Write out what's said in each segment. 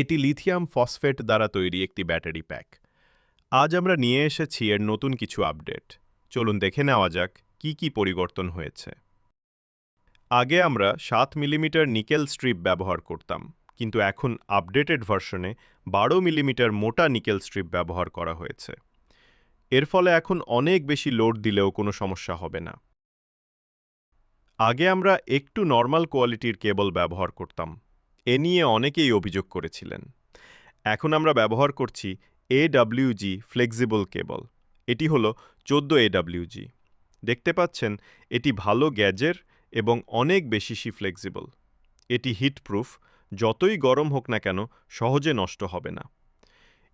এটি lithium phosphate দ্বারা তৈরি একটি ব্যাটারি প্যাক। আজ আমরা নিয়ে এসেছি এর নতুন কিছু আপডেট। চলুন দেখে নেওয়া যাক কি পরিবর্তন হয়েছে। আগে আমরা 7 মিলিমিটার নিকেল স্ট্রিপ ব্যবহার করতাম, কিন্তু এখন আপডেটেড ভার্সনে 12 মিলিমিটার মোটা নিকেল স্ট্রিপ ব্যবহার করা হয়েছে। এর ফলে এখন অনেক বেশি লোড দিলেও কোনো সমস্যা হবে না। আগে আমরা একটু নরমাল কোয়ালিটির কেবল ব্যবহার করতাম, এ নিয়ে অনেকেই অভিযোগ করেছিলেন। এখন আমরা ব্যবহার করছি AWG ফ্লেক্সিবল কেবল। এটি হলো 14 AWG। দেখতে পাচ্ছেন এটি ভালো গ্যাজের এবং অনেক বেশি ফ্লেক্সিবল। এটি হিটপ্রুফ, যতই গরম হোক না কেন সহজে নষ্ট হবে না।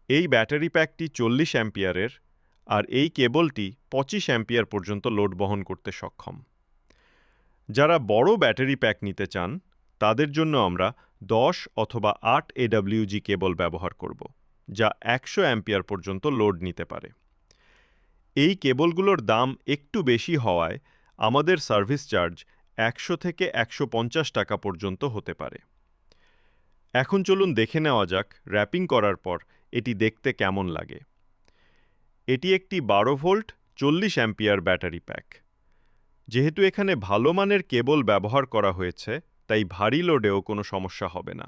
এই ব্যাটারি প্যাকটি 40 অ্যাম্পিয়ারের, আর এই কেবলটি 25 অ্যাম্পিয়ার পর্যন্ত লোড বহন করতে সক্ষম। যারা বড় ব্যাটারি প্যাক নিতে চান তাদের জন্য আমরা 10 অথবা 8 AWG কেবল ব্যবহার করব, যা 100 অ্যাম্পিয়ার পর্যন্ত লোড নিতে পারে। এই কেবলগুলোর দাম একটু বেশি হওয়ায় আমাদের সার্ভিস চার্জ 100 থেকে 150 টাকা পর্যন্ত হতে পারে। এখন চলুন দেখে নেওয়া যাক র্যাপিং করার পর এটি দেখতে কেমন লাগে। এটি একটি 12 ভোল্ট 40 অ্যাম্পিয়ার ব্যাটারি প্যাক। যেহেতু এখানে ভালো মানের কেবল ব্যবহার করা হয়েছে, তাই ভারী লোডেও কোনো সমস্যা হবে না।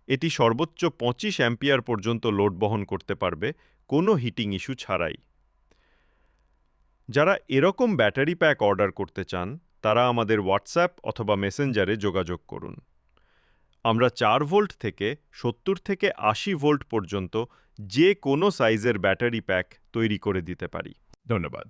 এটি সর্বোচ্চ 25 অ্যাম্পিয়ার পর্যন্ত লোড বহন করতে পারবে কোনো হিটিং ইস্যু ছাড়াই। যারা এরকম ব্যাটারি প্যাক অর্ডার করতে চান তারা আমাদের হোয়াটসঅ্যাপ অথবা মেসেঞ্জারে যোগাযোগ করুন। আমরা 4 ভোল্ট থেকে 70 থেকে 80 ভোল্ট পর্যন্ত যে কোনো সাইজের ব্যাটারি প্যাক তৈরি করে দিতে পারি। ধন্যবাদ।